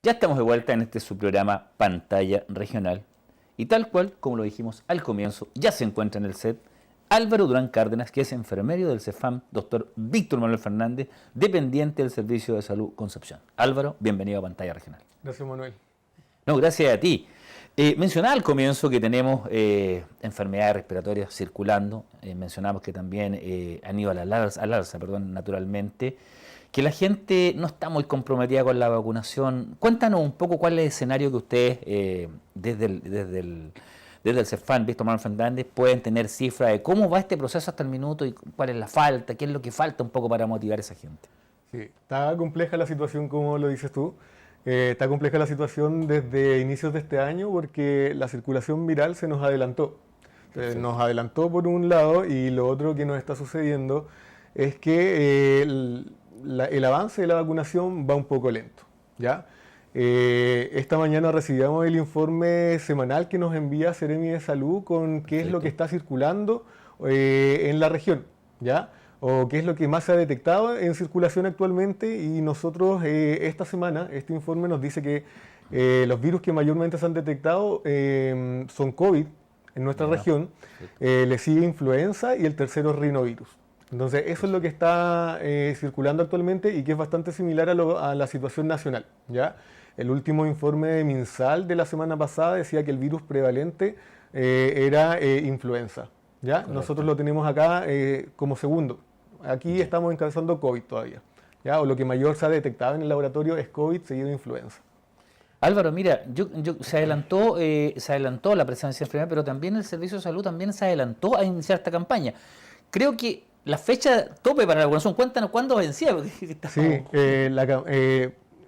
Ya estamos de vuelta en este su programa Pantalla Regional y tal cual como lo dijimos al comienzo, ya se encuentra en el set Álvaro Durán Cárdenas, que es enfermero del CEFAM, doctor Víctor Manuel Fernández, dependiente del Servicio de Salud Concepción. Álvaro, bienvenido a Pantalla Regional. Gracias, Manuel. No, gracias a ti. Mencionaba al comienzo que tenemos enfermedades respiratorias circulando, mencionamos que también han ido al alza, naturalmente, que la gente no está muy comprometida con la vacunación. Cuéntanos un poco cuál es el escenario que ustedes, desde el CEFAM, Víctor Manuel Fernández, pueden tener cifras de cómo va este proceso hasta el minuto y cuál es la falta, qué es lo que falta un poco para motivar a esa gente. Sí, está compleja la situación, como lo dices tú. Está compleja la situación desde inicios de este año porque la circulación viral se nos adelantó. Nos adelantó por un lado y lo otro que nos está sucediendo es que el avance de la vacunación va un poco lento, ¿ya? Esta mañana recibíamos el informe semanal que nos envía Seremi de Salud con qué es lo que está circulando en la región, ¿ya? O qué es lo que más se ha detectado en circulación actualmente, y nosotros esta semana, este informe nos dice que los virus que mayormente se han detectado son COVID en nuestra región, le sigue influenza y el tercero es rinovirus. Entonces eso es lo que está circulando actualmente y que es bastante similar a la situación nacional, ¿ya? El último informe de MinSal de la semana pasada decía que el virus prevalente era influenza, ¿ya? Correcto. Nosotros lo tenemos acá como segundo. Aquí estamos encabezando COVID todavía, ¿ya? O lo que mayor se ha detectado en el laboratorio es COVID seguido de influenza. Álvaro, mira, se adelantó la presencia enfermera, pero también el Servicio de Salud también se adelantó a iniciar esta campaña. Creo que la fecha tope para la vacunación, cuéntanos cuándo vencía. Sí,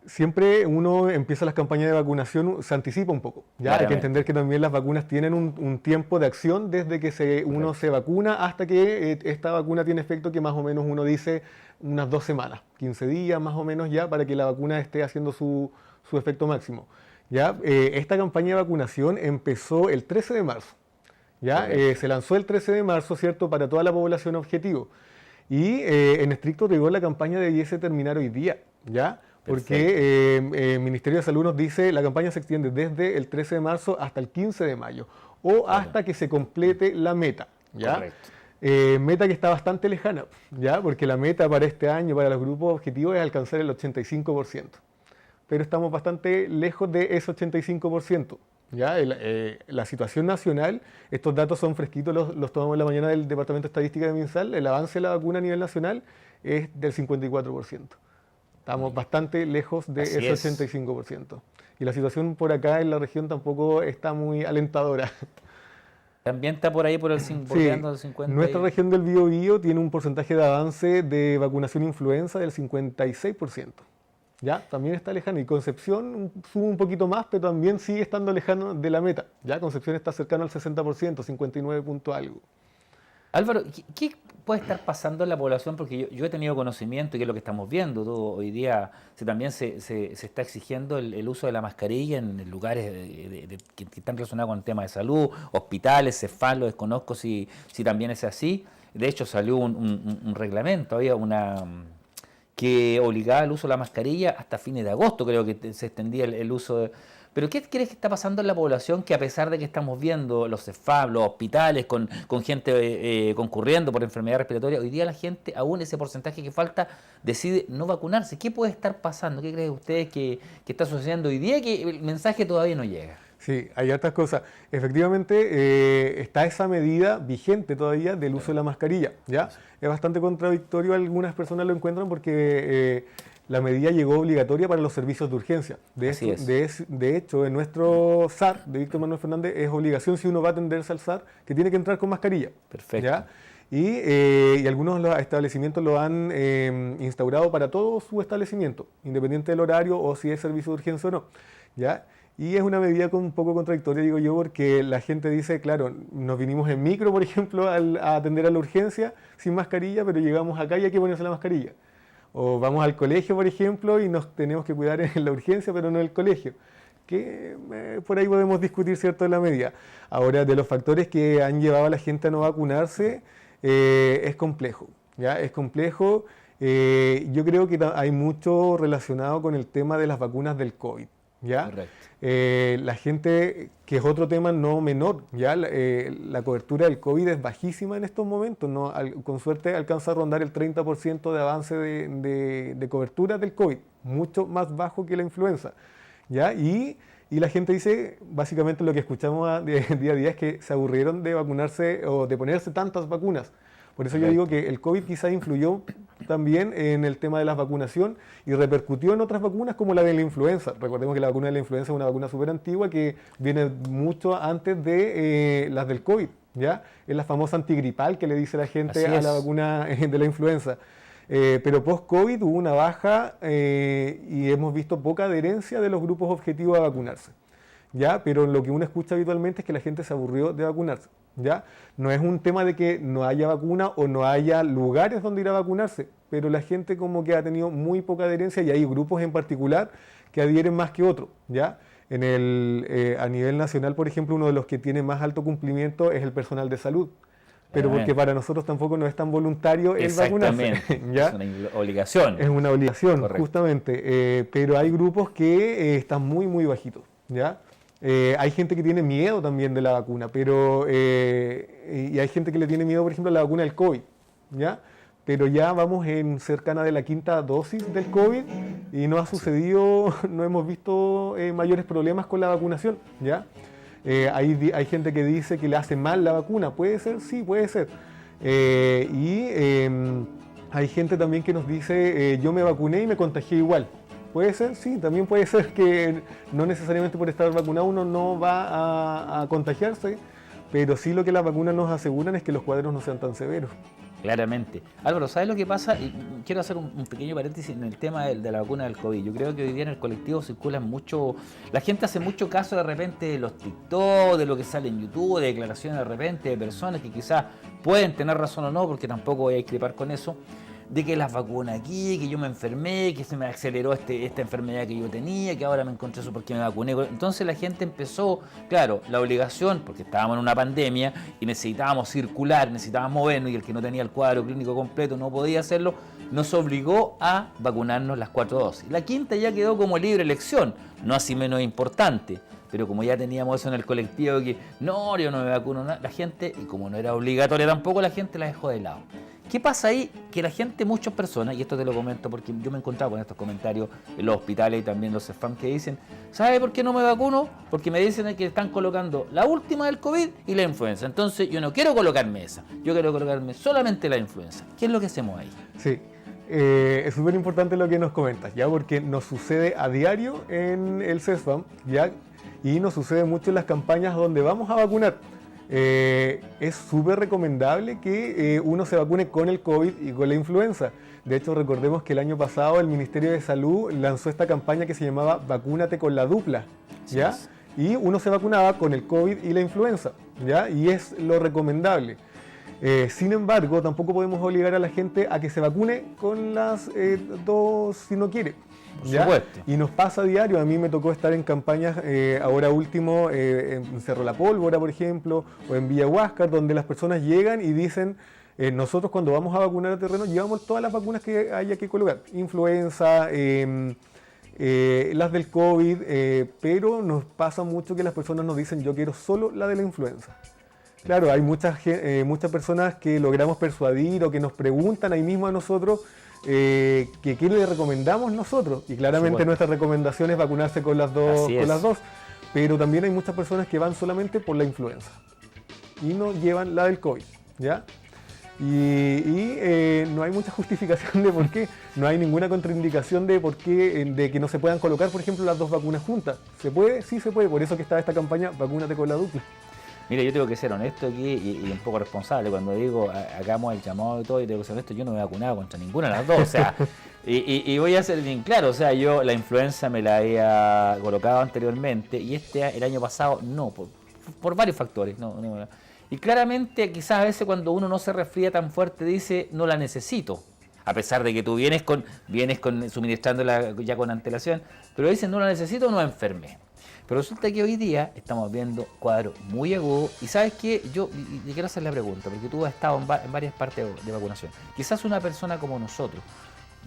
siempre uno empieza las campañas de vacunación, se anticipa un poco. ¿Ya? Hay que entender que también las vacunas tienen un tiempo de acción desde que uno se vacuna hasta que esta vacuna tiene efecto, que más o menos uno dice unas 2 semanas, 15 días más o menos ya, para que la vacuna esté haciendo su efecto máximo. ¿Ya? Esta campaña de vacunación empezó el 13 de marzo. ¿Ya? Se lanzó el 13 de marzo, ¿cierto?, para toda la población objetivo. Y en estricto rigor la campaña debiese terminar hoy día, ¿ya? Porque el Ministerio de Salud nos dice la campaña se extiende desde el 13 de marzo hasta el 15 de mayo o hasta que se complete la meta, ¿ya? Meta que está bastante lejana, ¿ya? Porque la meta para este año, para los grupos objetivos, es alcanzar el 85%. Pero estamos bastante lejos de ese 85%. ¿Ya? La situación nacional, estos datos son fresquitos, los tomamos en la mañana del Departamento de Estadística de MinSal. El avance de la vacuna a nivel nacional es del 54%. Estamos bastante lejos de ese 85%. Y la situación por acá en la región tampoco está muy alentadora. También está por ahí por el 50%. Sí, nuestra región del Biobío tiene un porcentaje de avance de vacunación influenza del 56%. ¿Ya? También está lejano, y Concepción sube un poquito más, pero también sigue estando lejano de la meta. ¿Ya? Concepción está cercano al 60%, 59 punto algo. Álvaro, ¿qué puede estar pasando en la población? Porque yo he tenido conocimiento, y que es lo que estamos viendo hoy día, también se está exigiendo el uso de la mascarilla en lugares que están relacionados con el tema de salud, hospitales, CEFAM, lo desconozco si también es así. De hecho salió un reglamento, había que obligaba el uso de la mascarilla hasta fines de agosto, creo que se extendía el uso de... Pero ¿qué crees que está pasando en la población, que a pesar de que estamos viendo los CEFAM, los hospitales con gente concurriendo por enfermedad respiratoria, hoy día la gente, aún ese porcentaje que falta, decide no vacunarse? ¿Qué puede estar pasando? ¿Qué creen ustedes que está sucediendo hoy día, que el mensaje todavía no llega? Sí, hay hartas cosas. Efectivamente, está esa medida vigente todavía del uso de la mascarilla, ¿ya? Es bastante contradictorio, algunas personas lo encuentran porque la medida llegó obligatoria para los servicios de urgencia. De hecho, en nuestro SAR, de Víctor Manuel Fernández, es obligación, si uno va a atenderse al SAR, que tiene que entrar con mascarilla. Perfecto. ¿Ya? Y algunos de los establecimientos lo han instaurado para todo su establecimiento, independiente del horario o si es servicio de urgencia o no, ¿ya? Y es una medida un poco contradictoria, digo yo, porque la gente dice, claro, nos vinimos en micro, por ejemplo, a atender a la urgencia sin mascarilla, pero llegamos acá y hay que ponerse la mascarilla. O vamos al colegio, por ejemplo, y nos tenemos que cuidar en la urgencia, pero no en el colegio. Que por ahí podemos discutir, ¿cierto?, la medida. Ahora, de los factores que han llevado a la gente a no vacunarse, es complejo, ¿ya? Es complejo. Yo creo que hay mucho relacionado con el tema de las vacunas del COVID. ¿ya? Correcto. La gente, que es otro tema no menor, ¿ya? La cobertura del COVID es bajísima en estos momentos, ¿no? Con suerte alcanza a rondar el 30% de avance de cobertura del COVID, mucho más bajo que la influenza, ¿ya? Y la gente dice, básicamente lo que escuchamos día a día es que se aburrieron de vacunarse o de ponerse tantas vacunas. Por eso yo digo que el COVID quizá influyó también en el tema de la vacunación y repercutió en otras vacunas como la de la influenza. Recordemos que la vacuna de la influenza es una vacuna súper antigua que viene mucho antes de las del COVID, ¿ya? Es la famosa antigripal que le dice la gente a la vacuna de la influenza. Pero post-COVID hubo una baja y hemos visto poca adherencia de los grupos objetivos a vacunarse, ¿ya? Pero lo que uno escucha habitualmente es que la gente se aburrió de vacunarse, ¿ya? No es un tema de que no haya vacuna o no haya lugares donde ir a vacunarse, pero la gente como que ha tenido muy poca adherencia y hay grupos en particular que adhieren más que otros, ¿ya? A nivel nacional, por ejemplo, uno de los que tiene más alto cumplimiento es el personal de salud. Pero porque para nosotros tampoco no es tan voluntario el vacunarse. ¿Ya? Es una obligación. Es una obligación, correcto, justamente. Pero hay grupos que están muy, muy bajitos, ¿ya? Hay gente que tiene miedo también de la vacuna, pero y hay gente que le tiene miedo, por ejemplo, a la vacuna del COVID, ¿ya? Pero ya vamos en cercana de la 5ª dosis del COVID y no ha sucedido, no hemos visto mayores problemas con la vacunación, ¿ya? Hay gente que dice que le hace mal la vacuna. ¿Puede ser? Sí, puede ser. Hay gente también que nos dice, yo me vacuné y me contagié igual. ¿Puede ser? Sí, también puede ser que no necesariamente por estar vacunado uno no va a contagiarse, pero sí lo que las vacunas nos aseguran es que los cuadros no sean tan severos. Claramente. Álvaro, ¿sabes lo que pasa? Y quiero hacer un pequeño paréntesis en el tema de la vacuna del COVID. Yo creo que hoy día en el colectivo circulan mucho, la gente hace mucho caso de repente de los TikTok, de lo que sale en YouTube, de declaraciones de repente de personas que quizás pueden tener razón o no, porque tampoco voy a discrepar con eso, de que las vacunas aquí, que yo me enfermé, que se me aceleró esta enfermedad que yo tenía, que ahora me encontré eso porque me vacuné. Entonces la gente empezó, claro, la obligación, porque estábamos en una pandemia y necesitábamos circular, necesitábamos movernos y el que no tenía el cuadro clínico completo no podía hacerlo, nos obligó a vacunarnos las 4 dosis. La 5ª ya quedó como libre elección, no así menos importante. Pero como ya teníamos eso en el colectivo, que no, yo no me vacuno, la gente, y como no era obligatoria tampoco, la gente la dejó de lado. ¿Qué pasa ahí? Que la gente, muchas personas, y esto te lo comento porque yo me he encontrado con estos comentarios en los hospitales y también los CEFAM que dicen, ¿sabe por qué no me vacuno? Porque me dicen que están colocando la última del COVID y la influenza. Entonces yo no quiero colocarme esa, yo quiero colocarme solamente la influenza. ¿Qué es lo que hacemos ahí? Sí. Es súper importante lo que nos comentas, ¿ya? Porque nos sucede a diario en el CESFAM, ¿ya? Y nos sucede mucho en las campañas donde vamos a vacunar. Es súper recomendable que uno se vacune con el COVID y con la influenza. De hecho, recordemos que el año pasado el Ministerio de Salud lanzó esta campaña que se llamaba Vacúnate con la dupla, ¿ya? Sí. Y uno se vacunaba con el COVID y la influenza, ¿ya? Y es lo recomendable. Sin embargo, tampoco podemos obligar a la gente a que se vacune con las dos si no quiere. Por supuesto. Y nos pasa a diario. A mí me tocó estar en campañas, ahora último, en Cerro La Pólvora, por ejemplo, o en Villa Huáscar, donde las personas llegan y dicen, nosotros cuando vamos a vacunar a terreno llevamos todas las vacunas que haya que colocar. Influenza, las del COVID, pero nos pasa mucho que las personas nos dicen, yo quiero solo la de la influenza. Claro, hay muchas personas que logramos persuadir o que nos preguntan ahí mismo a nosotros que qué le recomendamos nosotros. Y claramente nuestra recomendación es vacunarse con las dos, pero también hay muchas personas que van solamente por la influenza y no llevan la del COVID, ¿ya? Y no hay mucha justificación de por qué, no hay ninguna contraindicación de por qué, de que no se puedan colocar, por ejemplo, las dos vacunas juntas. ¿Se puede? Sí se puede, por eso que está esta campaña Vacúnate con la dupla. Mira, yo tengo que ser honesto aquí y un poco responsable. Cuando digo hagamos el llamado y todo, yo tengo que ser honesto, yo no me he vacunado contra ninguna de las dos. O sea, y voy a ser bien claro, o sea, yo la influenza me la había colocado anteriormente y el año pasado no, por varios factores. No. Y claramente quizás a veces cuando uno no se resfría tan fuerte dice no la necesito. A pesar de que tú vienes suministrándola ya con antelación, pero dicen no la necesito o no me enfermé. Pero resulta que hoy día estamos viendo cuadros muy agudos y ¿sabes qué? Yo quiero hacer la pregunta, porque tú has estado en varias partes de vacunación. Quizás una persona como nosotros,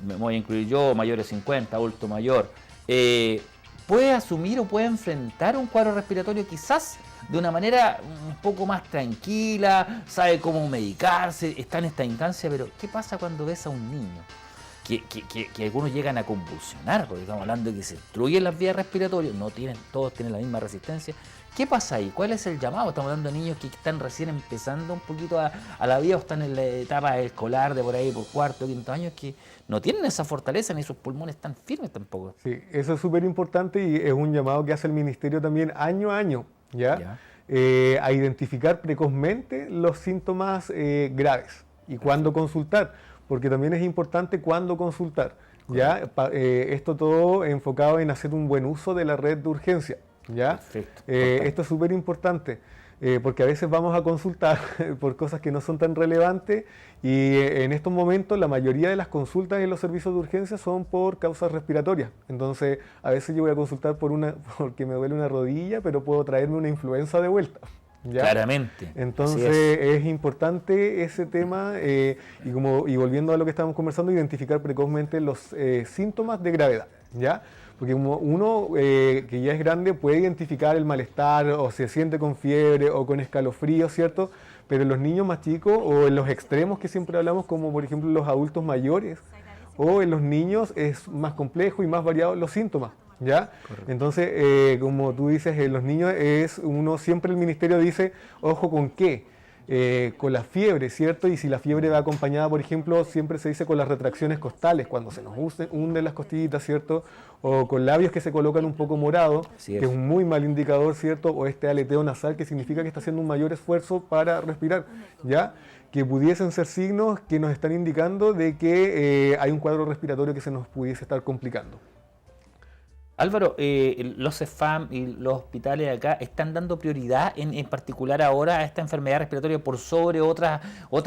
me voy a incluir yo, mayor de 50, adulto mayor, puede asumir o puede enfrentar un cuadro respiratorio quizás de una manera un poco más tranquila, sabe cómo medicarse, está en esta instancia, pero ¿qué pasa cuando ves a un niño? Que algunos llegan a convulsionar, porque estamos hablando de que se destruyen las vías respiratorias, todos tienen la misma resistencia. ¿Qué pasa ahí? ¿Cuál es el llamado? Estamos hablando de niños que están recién empezando un poquito a la vida o están en la etapa escolar de por ahí, por cuarto, quinto año, que no tienen esa fortaleza ni sus pulmones tan firmes tampoco. Sí, eso es súper importante y es un llamado que hace el Ministerio también año a año, ¿ya? A identificar precozmente los síntomas graves y cuándo consultar, porque también es importante cuándo consultar, ¿ya? Esto todo enfocado en hacer un buen uso de la red de urgencia, ¿ya? Perfecto. Esto es súper importante. Porque a veces vamos a consultar por cosas que no son tan relevantes y en estos momentos la mayoría de las consultas en los servicios de urgencia son por causas respiratorias. Entonces a veces yo voy a consultar porque me duele una rodilla, pero puedo traerme una influenza de vuelta. ¿Ya? Claramente. Entonces es importante ese tema y volviendo a lo que estábamos conversando, identificar precozmente los síntomas de gravedad, ¿ya? Porque uno que ya es grande puede identificar el malestar o se siente con fiebre o con escalofrío, ¿cierto? Pero en los niños más chicos o en los extremos que siempre hablamos, como por ejemplo los adultos mayores o en los niños, es más complejo y más variado los síntomas, ¿ya? Correcto. Entonces, como tú dices, en los niños siempre el ministerio dice, ojo con qué. Con la fiebre, ¿cierto? Y si la fiebre va acompañada, por ejemplo, siempre se dice con las retracciones costales, cuando se nos hunden las costillitas, ¿cierto? O con labios que se colocan un poco morados, que es un muy mal indicador, ¿cierto? O este aleteo nasal, que significa que está haciendo un mayor esfuerzo para respirar, ¿ya? Que pudiesen ser signos que nos están indicando de que hay un cuadro respiratorio que se nos pudiese estar complicando. Álvaro, los CEFAM y los hospitales acá están dando prioridad en particular ahora a esta enfermedad respiratoria por sobre otras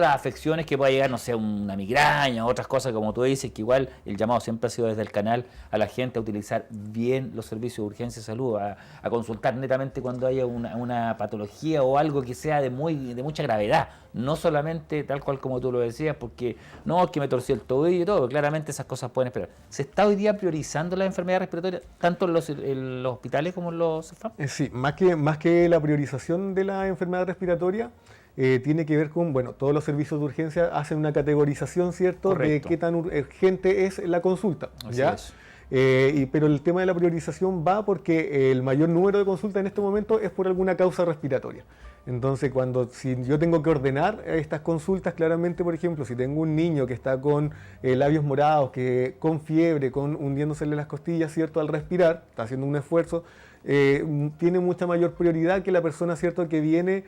afecciones que pueda llegar, no sé, una migraña, otras cosas como tú dices, que igual el llamado siempre ha sido desde el canal a la gente a utilizar bien los servicios de urgencia de salud, a consultar netamente cuando haya una patología o algo que sea de mucha gravedad, no solamente tal cual como tú lo decías, porque no, es que me torcí el tobillo y todo, claramente esas cosas pueden esperar. ¿Se está hoy día priorizando la enfermedad respiratoria tanto en los hospitales como en los CEFAM? Sí, más que la priorización de la enfermedad respiratoria, tiene que ver con, bueno, todos los servicios de urgencia hacen una categorización, ¿cierto?, de qué tan urgente es la consulta, ¿ya? Pero el tema de la priorización va porque el mayor número de consultas en este momento es por alguna causa respiratoria. Entonces, si yo tengo que ordenar estas consultas, claramente, por ejemplo, si tengo un niño que está con labios morados, con fiebre, hundiéndosele las costillas, ¿cierto?, al respirar, está haciendo un esfuerzo, tiene mucha mayor prioridad que la persona, ¿cierto?, que viene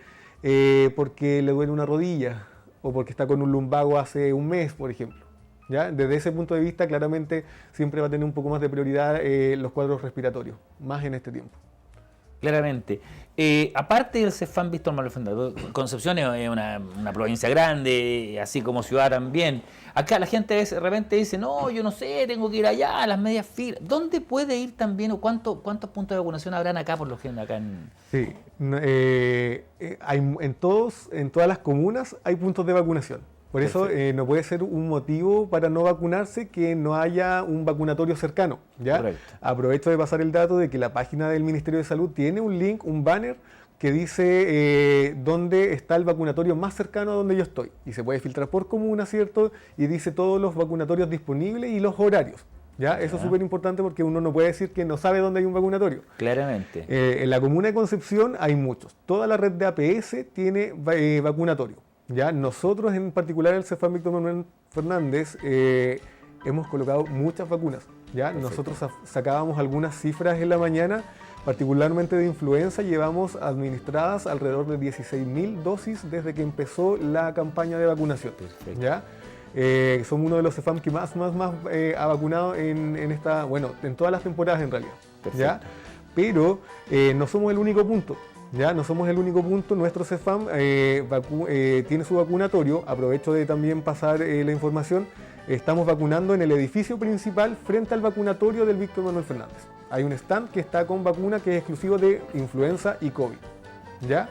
porque le duele una rodilla o porque está con un lumbago hace un mes, por ejemplo. ¿Ya? Desde ese punto de vista, claramente, siempre va a tener un poco más de prioridad los cuadros respiratorios, más en este tiempo. Claramente. Aparte del CEFAM Víctor Manuel Fernández, Concepción es una provincia grande, así como ciudad también. Acá la gente de repente dice, no, yo no sé, tengo que ir allá a las medias filas. ¿Dónde puede ir también o cuántos puntos de vacunación habrán acá por lo general? Sí, en todas las comunas hay puntos de vacunación. Por eso no puede ser un motivo para no vacunarse que no haya un vacunatorio cercano, ¿ya? Correcto. Aprovecho de pasar el dato de que la página del Ministerio de Salud tiene un link, un banner que dice dónde está el vacunatorio más cercano a donde yo estoy. Y se puede filtrar por comuna, ¿cierto? Y dice todos los vacunatorios disponibles y los horarios. ¿Ya? Eso es súper importante porque uno no puede decir que no sabe dónde hay un vacunatorio. Claramente. En la comuna de Concepción hay muchos. Toda la red de APS tiene vacunatorio. ¿Ya? Nosotros, en particular el CEFAM Víctor Manuel Fernández, hemos colocado muchas vacunas. ¿Ya? Nosotros sacábamos algunas cifras en la mañana, particularmente de influenza, llevamos administradas alrededor de 16.000 dosis desde que empezó la campaña de vacunación. ¿Ya? Somos uno de los CEFAM que más ha vacunado en todas las temporadas en realidad. ¿Ya? Pero no somos el único punto. Ya no somos el único punto, nuestro CEFAM tiene su vacunatorio. Aprovecho de también pasar la información. Estamos vacunando en el edificio principal frente al vacunatorio del Víctor Manuel Fernández. Hay un stand que está con vacuna que es exclusivo de influenza y COVID. ¿Ya?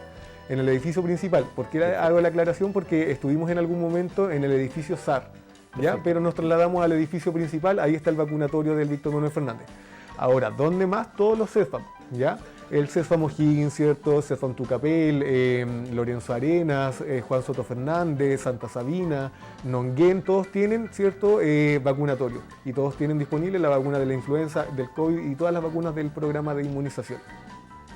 En el edificio principal. ¿Por qué hago la aclaración? Porque estuvimos en algún momento en el edificio SAR, ¿ya? Pero nos trasladamos al edificio principal, ahí está el vacunatorio del Víctor Manuel Fernández. Ahora, ¿dónde más? Todos los CESFAM, ¿ya? El CESFAM O'Higgins, ¿cierto? CESFAM Tucapel, Lorenzo Arenas, Juan Soto Fernández, Santa Sabina, Nonguén, todos tienen, ¿cierto? Vacunatorio. Y todos tienen disponible la vacuna de la influenza, del COVID y todas las vacunas del programa de inmunización.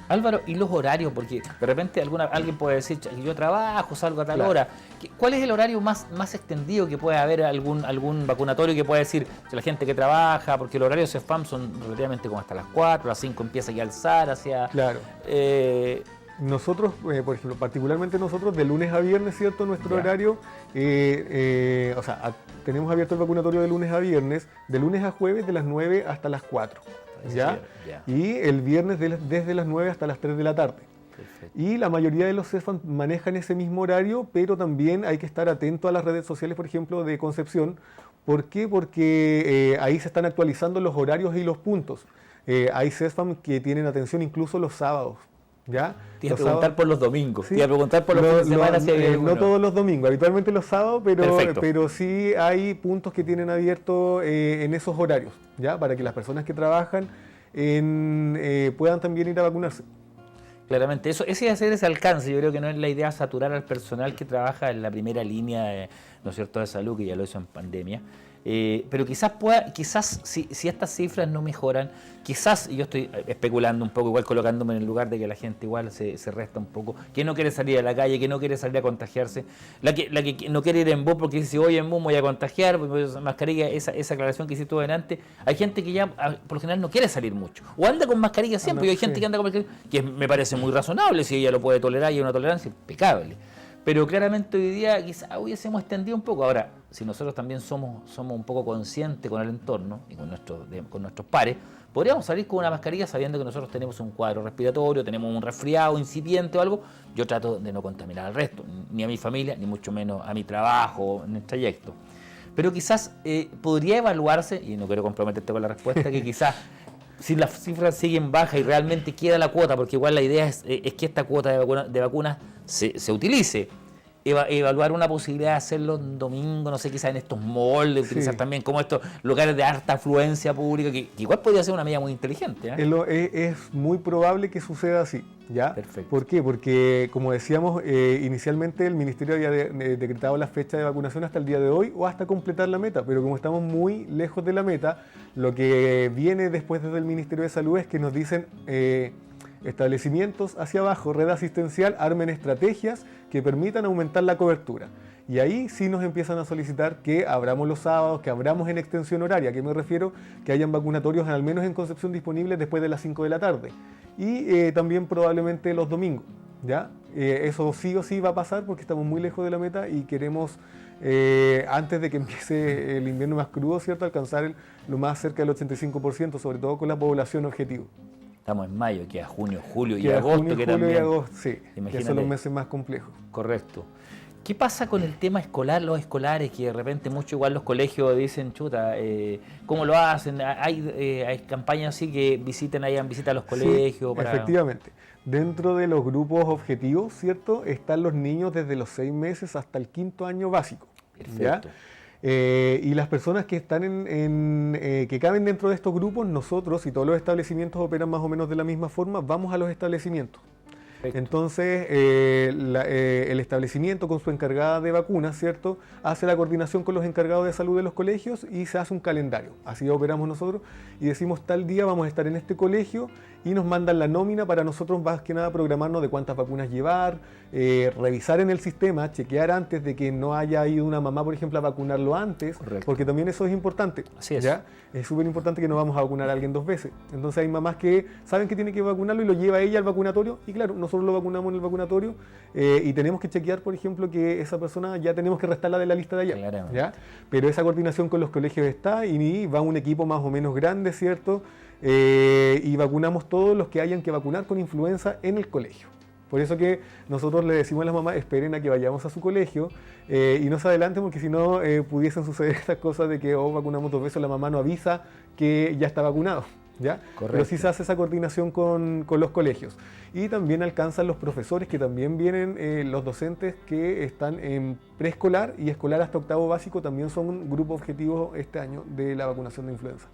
Álvaro, ¿y los horarios? Porque de repente alguien puede decir, yo trabajo, salgo a tal hora. ¿Cuál es el horario más extendido que puede haber algún vacunatorio que pueda decir la gente que trabaja? Porque los horarios de CESFAM son relativamente como hasta las 4, a las 5 empieza ya a alzar hacia... Claro. Nosotros, por ejemplo, particularmente nosotros, de lunes a viernes, ¿cierto? Nuestro horario, o sea, tenemos abierto el vacunatorio de lunes a viernes, de lunes a jueves de las 9 hasta las 4. ¿Ya? Y el viernes desde las 9 hasta las 3 de la tarde. Perfecto. Y la mayoría de los CESFAM manejan ese mismo horario, pero también hay que estar atento a las redes sociales, por ejemplo, de Concepción. ¿Por qué? Porque ahí se están actualizando los horarios y los puntos. Hay CESFAM que tienen atención incluso los sábados. ¿Ya? Te iba a preguntar por los domingos, sí, te iba a preguntar por los fines de semana. No todos los domingos, habitualmente los sábados, pero sí hay puntos que tienen abierto en esos horarios, ¿ya? Para que las personas que trabajan puedan también ir a vacunarse. Claramente, ese hacer ese alcance, yo creo que no es la idea saturar al personal que trabaja en la primera línea, ¿no es cierto?, de salud, que ya lo hizo en pandemia. Pero quizás si estas cifras no mejoran, quizás, y yo estoy especulando un poco, igual colocándome en el lugar de que la gente igual se resta un poco, que no quiere salir a la calle, que no quiere salir a contagiarse, la que no quiere ir en bus porque dice, oye, en bus voy a contagiar, pues, mascarilla, esa aclaración que hiciste tú delante, hay gente que ya por lo general no quiere salir mucho, o anda con mascarilla siempre, y hay gente que anda con mascarilla, que me parece muy razonable, si ella lo puede tolerar y hay una tolerancia impecable. Pero claramente hoy día quizás hubiésemos extendido un poco. Ahora, si nosotros también somos un poco conscientes con el entorno y con nuestros pares, podríamos salir con una mascarilla sabiendo que nosotros tenemos un cuadro respiratorio, tenemos un resfriado incipiente o algo. Yo trato de no contaminar al resto, ni a mi familia, ni mucho menos a mi trabajo, en el trayecto. Pero quizás podría evaluarse, y no quiero comprometerte con la respuesta, que quizás si las cifras siguen bajas y realmente queda la cuota, porque igual la idea es que esta cuota de vacunas se utilice, evaluar una posibilidad de hacerlo un domingo, no sé, quizás en estos malls, de utilizar también como estos lugares de alta afluencia pública, que igual podría ser una medida muy inteligente. Es muy probable que suceda así, ¿ya? Perfecto. ¿Por qué? Porque, como decíamos, inicialmente el Ministerio había decretado la fecha de vacunación hasta el día de hoy o hasta completar la meta, pero como estamos muy lejos de la meta, lo que viene después desde el Ministerio de Salud es que nos dicen... establecimientos hacia abajo, red asistencial, armen estrategias que permitan aumentar la cobertura. Y ahí sí nos empiezan a solicitar que abramos los sábados, que abramos en extensión horaria. ¿A qué me refiero? Que hayan vacunatorios al menos en Concepción disponibles después de las 5 de la tarde. Y también probablemente los domingos, ¿ya? Eso sí o sí va a pasar porque estamos muy lejos de la meta y queremos, antes de que empiece el invierno más crudo, ¿cierto?, alcanzar lo más cerca del 85%, sobre todo con la población objetivo. Estamos en mayo, queda junio, julio y agosto. Julio y agosto, sí, imagínate, que son los meses más complejos. Correcto. ¿Qué pasa con el tema escolar, los escolares, que de repente mucho igual los colegios dicen, chuta, ¿cómo lo hacen? Hay campañas así que hayan visita a los colegios. Sí, efectivamente. Dentro de los grupos objetivos, ¿cierto?, están los niños desde los 6 meses hasta el 5º año básico. Perfecto. ¿Ya? Y las personas que están que caben dentro de estos grupos, nosotros y todos los establecimientos operan más o menos de la misma forma, vamos a los establecimientos. Perfecto. Entonces, el establecimiento con su encargada de vacunas, ¿cierto?, hace la coordinación con los encargados de salud de los colegios y se hace un calendario. Así operamos nosotros y decimos tal día vamos a estar en este colegio y nos mandan la nómina para nosotros más que nada programarnos de cuántas vacunas llevar, revisar en el sistema, chequear antes de que no haya ido una mamá, por ejemplo, a vacunarlo antes. Correcto. Porque también eso es importante. Así es. ¿Ya? Es súper importante que no vamos a vacunar a alguien 2 veces. Entonces hay mamás que saben que tiene que vacunarlo y lo lleva ella al vacunatorio y claro, nosotros lo vacunamos en el vacunatorio y tenemos que chequear, por ejemplo, que esa persona ya tenemos que restarla de la lista de allá. ¿Ya? Pero esa coordinación con los colegios está y va un equipo más o menos grande, ¿cierto? Y vacunamos todos los que hayan que vacunar con influenza en el colegio. Por eso que nosotros le decimos a las mamás, esperen a que vayamos a su colegio y no se adelanten porque si no pudiesen suceder estas cosas de que vacunamos 2 veces, la mamá no avisa que ya está vacunado. ¿Ya? Pero sí se hace esa coordinación con los colegios. Y también alcanzan los profesores que también vienen, los docentes que están en preescolar y escolar hasta 8º básico también son un grupo objetivo este año de la vacunación de influenza.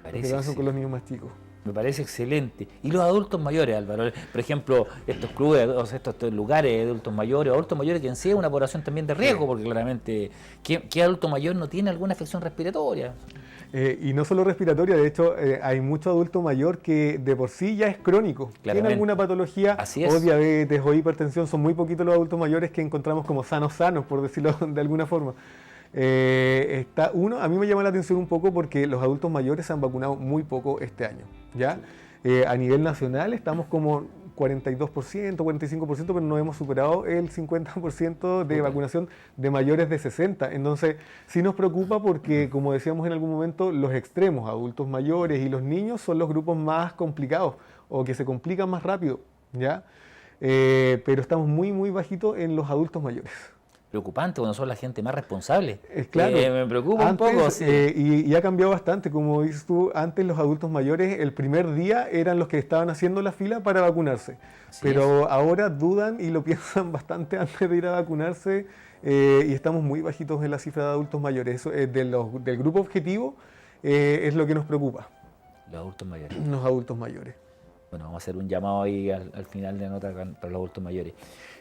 Los que dan son con los niños más chicos. Me parece excelente. Y los adultos mayores, Álvaro, por ejemplo, estos clubes, o sea, estos lugares de adultos mayores que en sí es una población también de riesgo, porque claramente, ¿qué adulto mayor no tiene alguna afección respiratoria? Y no solo respiratoria, de hecho, hay mucho adulto mayor que de por sí ya es crónico. Tiene alguna patología, o diabetes o hipertensión. Son muy poquitos los adultos mayores que encontramos como sanos, por decirlo de alguna forma. A mí me llama la atención un poco porque los adultos mayores se han vacunado muy poco este año, ¿ya? A nivel nacional estamos como 42%, 45%, pero no hemos superado el 50% de vacunación de mayores de 60. Entonces, sí nos preocupa porque, como decíamos en algún momento, los extremos, adultos mayores y los niños, son los grupos más complicados o que se complican más rápido, ¿ya? Pero estamos muy, muy bajitos en los adultos mayores. Preocupante cuando son la gente más responsable. Claro. Me preocupa un poco. Sí. Y ha cambiado bastante, como dices tú, antes los adultos mayores el primer día eran los que estaban haciendo la fila para vacunarse, pero ahora dudan y lo piensan bastante antes de ir a vacunarse y estamos muy bajitos en la cifra de adultos mayores. Eso, del grupo objetivo es lo que nos preocupa. Los adultos mayores. Los adultos mayores. Bueno, vamos a hacer un llamado ahí al final de nota para los adultos mayores.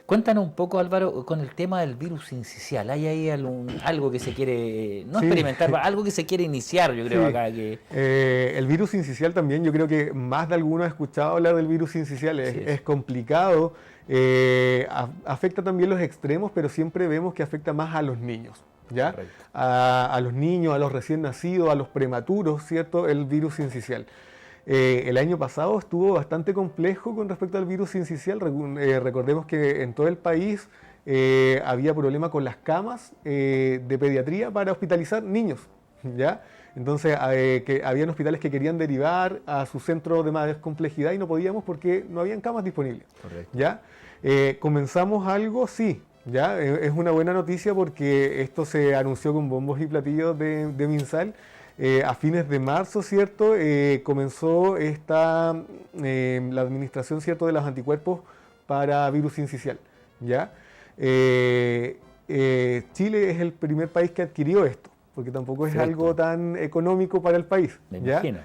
Cuéntanos un poco, Álvaro, con el tema del virus sincicial. ¿Hay ahí algo que se quiere, no experimentar, algo que se quiere iniciar, yo creo, acá? El virus sincicial también, yo creo que más de alguno ha escuchado hablar del virus sincicial. Es complicado, afecta también los extremos, pero siempre vemos que afecta más a los niños, ¿ya? A los niños, a los recién nacidos, a los prematuros, ¿cierto? El virus sincicial. El año pasado estuvo bastante complejo con respecto al virus sincicial. Recordemos que en todo el país había problema con las camas de pediatría para hospitalizar niños, ¿ya? Entonces, que habían hospitales que querían derivar a su centro de más complejidad y no podíamos porque no habían camas disponibles. Correcto. ¿Ya? ¿Comenzamos algo? Sí. ¿Ya? Es una buena noticia porque esto se anunció con bombos y platillos de MinSal. A fines de marzo, ¿cierto? Comenzó la administración, ¿cierto?, de los anticuerpos para virus sincicial, ¿ya? Chile es el primer país que adquirió esto, porque tampoco es algo tan económico para el país, Me ¿ya? imagino.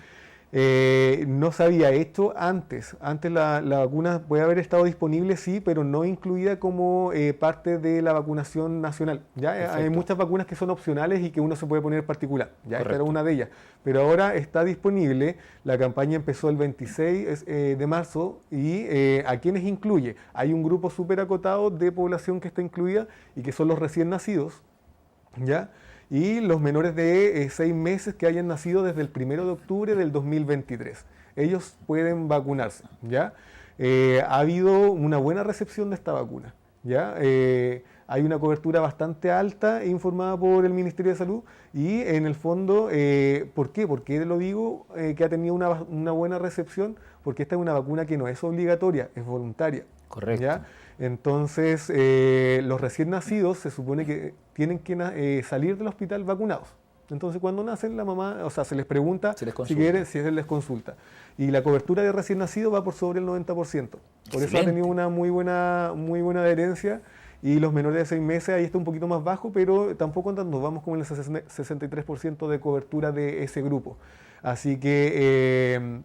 No se había hecho antes. Antes la vacuna puede haber estado disponible, sí, pero no incluida como parte de la vacunación nacional. ¿Ya? Hay muchas vacunas que son opcionales y que uno se puede poner particular. ¿Ya? Esta era una de ellas. Pero ahora está disponible. La campaña empezó el 26 de marzo y ¿a quiénes incluye? Hay un grupo súper acotado de población que está incluida y que son los recién nacidos, ¿ya? Y los menores de 6 meses que hayan nacido desde el 1 de octubre del 2023. Ellos pueden vacunarse, ¿ya? Ha habido una buena recepción de esta vacuna, ¿ya? Hay una cobertura bastante alta informada por el Ministerio de Salud y en el fondo, ¿por qué? ¿Por qué lo digo que ha tenido una buena recepción? Porque esta es una vacuna que no es obligatoria, es voluntaria. Correcto. ¿Ya? Entonces, los recién nacidos se supone que tienen que salir del hospital vacunados. Entonces, cuando nacen, la mamá, o sea, se les pregunta si quieren, si se les consulta. Y la cobertura de recién nacido va por sobre el 90%. Por Excelente. eso ha tenido una muy buena adherencia. Y los menores de 6 meses, ahí está un poquito más bajo, pero tampoco nos vamos con el 63% de cobertura de ese grupo. Así que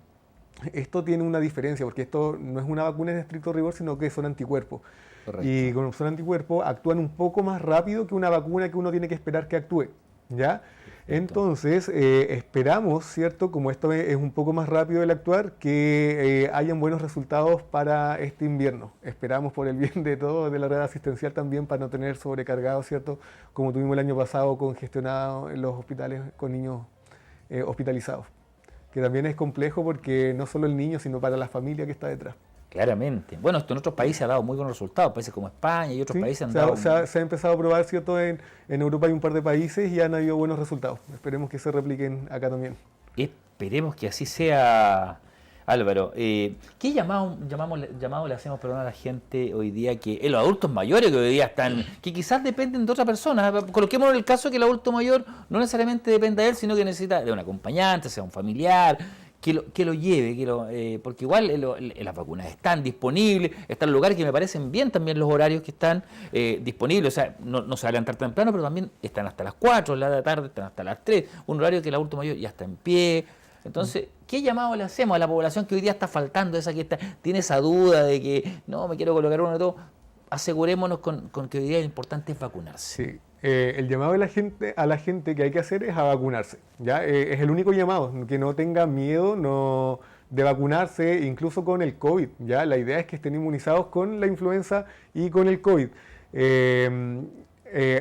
esto tiene una diferencia, porque esto no es una vacuna en estricto rigor, sino que son anticuerpos. Correcto. Y como son anticuerpos, actúan un poco más rápido que una vacuna que uno tiene que esperar que actúe, ¿ya? Entonces, esperamos, ¿cierto? Como esto es un poco más rápido el actuar, que hayan buenos resultados para este invierno. Esperamos por el bien de todos, de la red asistencial también, para no tener sobrecargados, ¿cierto? Como tuvimos el año pasado congestionados en los hospitales con niños hospitalizados. Que también es complejo porque no solo el niño, sino para la familia que está detrás. Claramente. Bueno, esto en otros países ha dado muy buenos resultados, países como España y otros países han dado... Se ha empezado a probar, ¿cierto? En Europa hay un par de países y han habido buenos resultados. Esperemos que se repliquen acá también. Esperemos que así sea, Álvaro. ¿Qué llamado le hacemos, a la gente hoy día, que los adultos mayores que hoy día están, que quizás dependen de otra persona? Coloquémonos en el caso que el adulto mayor no necesariamente dependa de él, sino que necesita de un acompañante, sea un familiar, que lo lleve, porque igual las vacunas están disponibles, están en lugares que me parecen bien también los horarios que están disponibles, o sea, no se va a levantar temprano, pero también están hasta las 4 de la tarde, están hasta las 3, un horario que el adulto mayor ya está en pie, Entonces, ¿qué llamado le hacemos a la población que hoy día está faltando, esa que tiene esa duda de que no, me quiero colocar uno de todo? Asegurémonos con que hoy día lo importante es vacunarse. Sí. El llamado a la gente que hay que hacer es a vacunarse. ¿Ya? Es el único llamado, que no tenga miedo de vacunarse, incluso con el COVID. ¿Ya? La idea es que estén inmunizados con la influenza y con el COVID.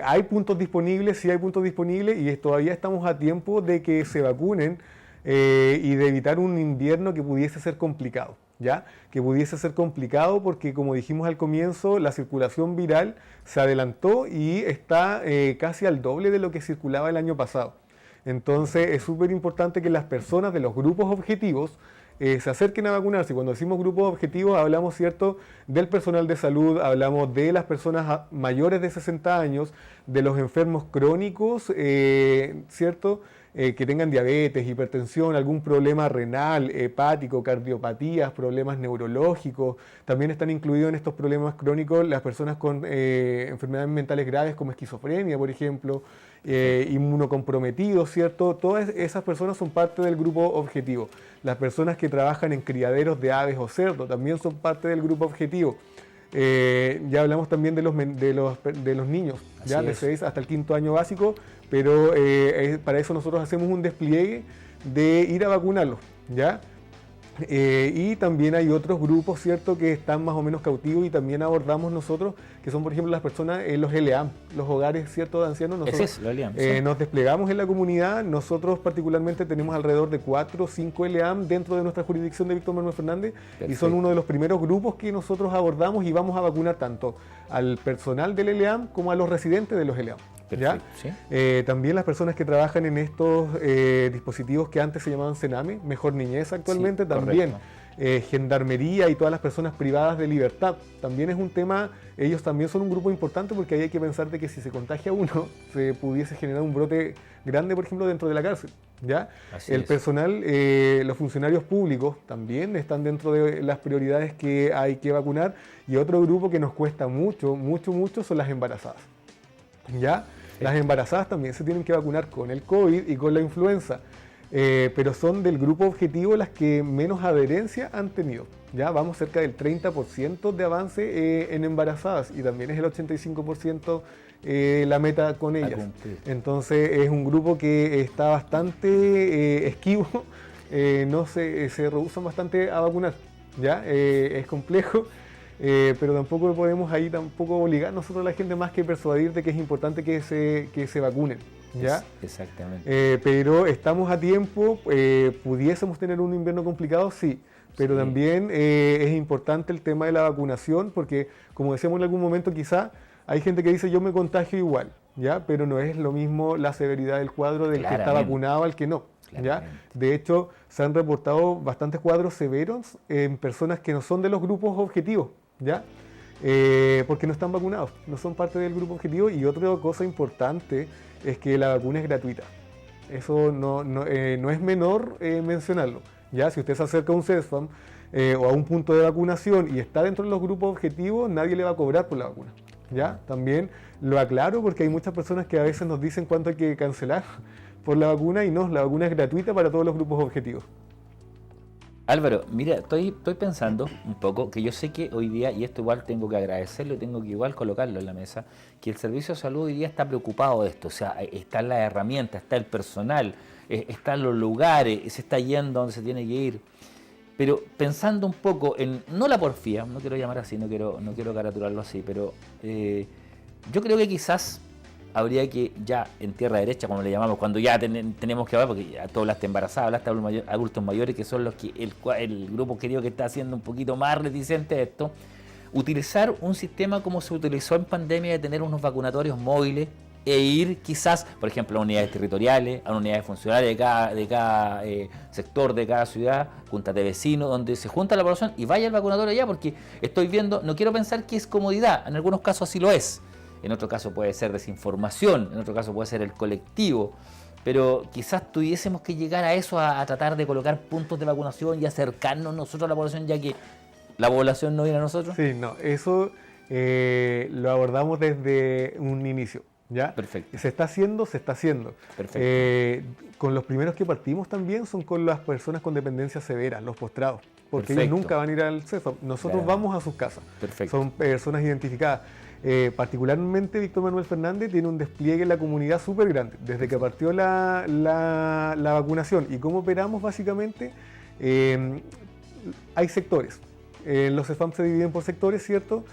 Hay puntos disponibles, sí hay puntos disponibles y todavía estamos a tiempo de que se vacunen y de evitar un invierno que pudiese ser complicado. ¿Ya? Que pudiese ser complicado porque, como dijimos al comienzo, la circulación viral se adelantó y está casi al doble de lo que circulaba el año pasado. Entonces es súper importante que las personas de los grupos objetivos se acerquen a vacunarse. Cuando decimos grupos objetivos hablamos, ¿cierto?, del personal de salud, hablamos de las personas mayores de 60 años, de los enfermos crónicos, ¿cierto?, que tengan diabetes, hipertensión, algún problema renal, hepático, cardiopatías, problemas neurológicos. También están incluidos en estos problemas crónicos las personas con enfermedades mentales graves como esquizofrenia, por ejemplo, inmunocomprometidos, ¿cierto? Todas esas personas son parte del grupo objetivo. Las personas que trabajan en criaderos de aves o cerdos también son parte del grupo objetivo. Ya hablamos también de los niños, ya de 6 hasta el 5º año básico, pero para eso nosotros hacemos un despliegue de ir a vacunarlos, ¿ya? Y también hay otros grupos, ¿cierto?, que están más o menos cautivos y también abordamos nosotros, que son, por ejemplo, las personas en los LEAM, los hogares, ¿cierto?, de ancianos. Nosotros nos desplegamos en la comunidad. Nosotros particularmente tenemos alrededor de 4 o 5 LEAM dentro de nuestra jurisdicción de Víctor Manuel Fernández. Perfecto. Y son uno de los primeros grupos que nosotros abordamos y vamos a vacunar tanto al personal del LEAM como a los residentes de los LEAM. ¿Ya? ¿Sí? También las personas que trabajan en estos dispositivos que antes se llamaban Sename, Mejor Niñez actualmente, sí, también Gendarmería y todas las personas privadas de libertad. También es un tema, ellos también son un grupo importante porque ahí hay que pensar de que si se contagia uno, se pudiese generar un brote grande, por ejemplo, dentro de la cárcel. ¿Ya? El personal, los funcionarios públicos también están dentro de las prioridades que hay que vacunar. Y otro grupo que nos cuesta mucho son las embarazadas. ¿Ya? Sí. Las embarazadas también se tienen que vacunar con el COVID y con la influenza, pero son del grupo objetivo las que menos adherencia han tenido. Ya vamos cerca del 30% de avance en embarazadas y también es el 85% la meta con ellas. Entonces es un grupo que está bastante esquivo, no se rehusan bastante a vacunar. ¿Ya? Es complejo. Pero tampoco podemos ahí obligar nosotros a la gente más que persuadir de que es importante que se vacunen, ¿ya? Exactamente. Pero estamos a tiempo, pudiésemos tener un invierno complicado, sí, pero sí. También es importante el tema de la vacunación porque, como decíamos en algún momento, quizá hay gente que dice yo me contagio igual, ¿ya? Pero no es lo mismo la severidad del cuadro del que está vacunado al que no. ¿Ya? De hecho, se han reportado bastantes cuadros severos en personas que no son de los grupos objetivos, ¿ya? Porque no están vacunados, no son parte del grupo objetivo. Y otra cosa importante es que la vacuna es gratuita. Eso no es menor mencionarlo. ¿Ya? Si usted se acerca a un CESFAM o a un punto de vacunación y está dentro de los grupos objetivos, nadie le va a cobrar por la vacuna. ¿Ya? También lo aclaro porque hay muchas personas que a veces nos dicen cuánto hay que cancelar por la vacuna y no, la vacuna es gratuita para todos los grupos objetivos. Álvaro, mira, estoy pensando un poco que yo sé que hoy día, y esto igual tengo que agradecerlo, tengo que igual colocarlo en la mesa, que el Servicio de Salud hoy día está preocupado de esto, o sea, están las herramientas, está el personal, están los lugares, se está yendo a donde se tiene que ir. Pero pensando un poco en, no la porfía, no quiero llamar así, no quiero caraturarlo así, pero yo creo que quizás habría que ya en tierra derecha, como le llamamos, cuando ya tenemos que hablar, porque ya tú hablaste embarazadas, hablaste de adultos mayores, que son los que el grupo querido que está haciendo un poquito más reticente a esto, utilizar un sistema como se utilizó en pandemia de tener unos vacunatorios móviles e ir quizás, por ejemplo, a unidades territoriales, a unidades funcionales de cada sector, de cada ciudad, juntas de vecinos, donde se junta la población y vaya el vacunatorio allá, porque estoy viendo, no quiero pensar que es comodidad, en algunos casos así lo es. En otro caso puede ser desinformación, en otro caso puede ser el colectivo, pero quizás tuviésemos que llegar a eso, a tratar de colocar puntos de vacunación y acercarnos nosotros a la población, ya que la población no viene a nosotros. Sí, no, eso lo abordamos desde un inicio, ¿ya? Perfecto. Se está haciendo, se está haciendo. Perfecto. Con los primeros que partimos también son con las personas con dependencia severa, los postrados, porque Perfecto. ellos nunca van a ir al CEFAM. Nosotros vamos a sus casas. Perfecto. Son personas identificadas. Particularmente Víctor Manuel Fernández tiene un despliegue en la comunidad súper grande. Desde que partió la vacunación y cómo operamos básicamente, hay sectores. Los CEFAM se dividen por sectores, ¿cierto?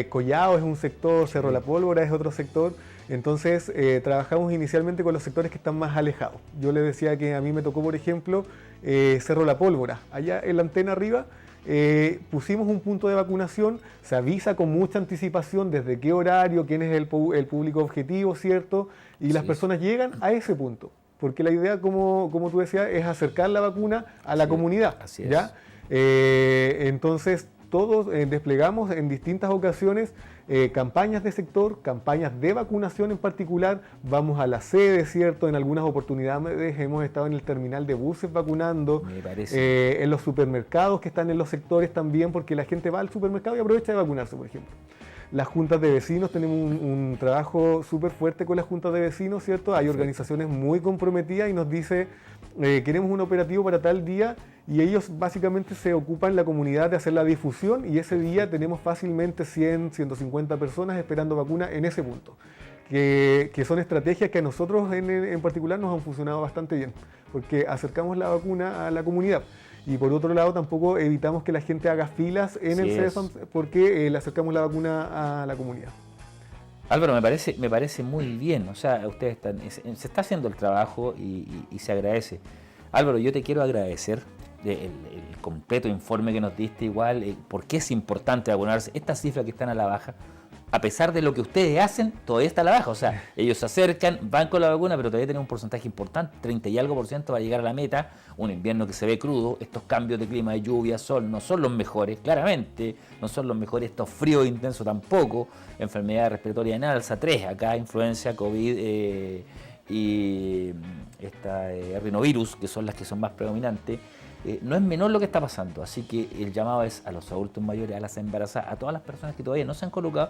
Collao es un sector, Cerro La Pólvora es otro sector. Entonces trabajamos inicialmente con los sectores que están más alejados. Yo les decía que a mí me tocó, por ejemplo, Cerro La Pólvora. Allá en la antena arriba pusimos un punto de vacunación, se avisa con mucha anticipación desde qué horario, quién es el público objetivo, ¿cierto? Y las personas llegan a ese punto. Porque la idea, como tú decías, es acercar la vacuna a la comunidad. Así es. ¿Ya? Entonces, todos desplegamos en distintas ocasiones campañas de sector, campañas de vacunación en particular. Vamos a la sede, ¿cierto? En algunas oportunidades hemos estado en el terminal de buses vacunando. Me parece. En los supermercados que están en los sectores también, porque la gente va al supermercado y aprovecha de vacunarse, por ejemplo. Las juntas de vecinos, tenemos un trabajo súper fuerte con las juntas de vecinos, ¿cierto? Hay organizaciones muy comprometidas y nos dice, queremos un operativo para tal día, y ellos básicamente se ocupan la comunidad de hacer la difusión, y ese día tenemos fácilmente 100, 150 personas esperando vacuna en ese punto. Que son estrategias que a nosotros en particular nos han funcionado bastante bien, porque acercamos la vacuna a la comunidad. Y por otro lado, tampoco evitamos que la gente haga filas en el CEFAM, porque le acercamos la vacuna a la comunidad. Álvaro, me parece muy bien. O sea, ustedes se está haciendo el trabajo y se agradece. Álvaro, yo te quiero agradecer el completo informe que nos diste, igual, por qué es importante vacunarse. Estas cifras que están a la baja, a pesar de lo que ustedes hacen, todavía está a la baja. O sea, ellos se acercan, van con la vacuna, pero todavía tienen un porcentaje importante, 30 y algo % para llegar a la meta. Un invierno que se ve crudo, estos cambios de clima, de lluvia, sol, no son los mejores, claramente, no son los mejores. Estos fríos intensos tampoco, enfermedades respiratorias en alza, 3 acá, influenza, COVID y rinovirus, que son las que son más predominantes. No es menor lo que está pasando, así que el llamado es a los adultos mayores, a las embarazadas, a todas las personas que todavía no se han colocado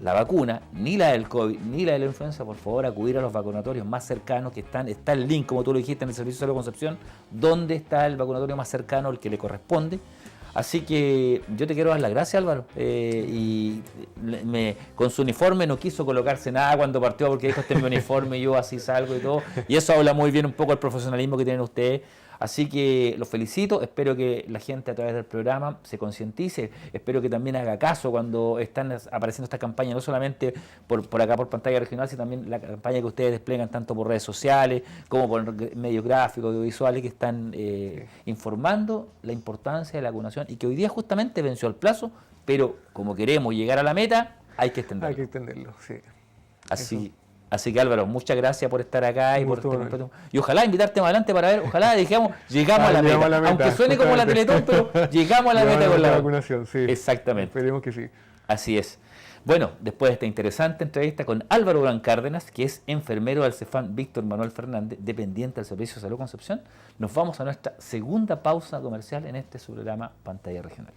la vacuna, ni la del COVID, ni la de la influenza, por favor, acudir a los vacunatorios más cercanos que está el link, como tú lo dijiste, en el Servicio de Salud Concepción, donde está el vacunatorio más cercano, el que le corresponde. Así que yo te quiero dar las gracias, Álvaro. Con su uniforme no quiso colocarse nada cuando partió, porque dijo, este es mi uniforme, yo así salgo y todo. Y eso habla muy bien un poco del profesionalismo que tienen ustedes. Así que los felicito, espero que la gente a través del programa se concientice, espero que también haga caso cuando están apareciendo estas campañas, no solamente por acá por pantalla regional, sino también la campaña que ustedes desplegan tanto por redes sociales como por medios gráficos, audiovisuales, que están informando la importancia de la vacunación y que hoy día justamente venció el plazo, pero como queremos llegar a la meta, hay que extenderlo. Hay que extenderlo, sí. Así que Álvaro, muchas gracias por estar acá y ojalá invitarte más adelante para ver, ojalá llegamos a la meta, aunque suene como la Teletón, pero llegamos a la meta con la vacunación, sí. Exactamente. Esperemos que sí. Así es. Bueno, después de esta interesante entrevista con Álvaro Durán Cárdenas, que es enfermero del CEFAM Víctor Manuel Fernández, dependiente del Servicio de Salud Concepción, nos vamos a nuestra segunda pausa comercial en este su programa Pantalla Regional.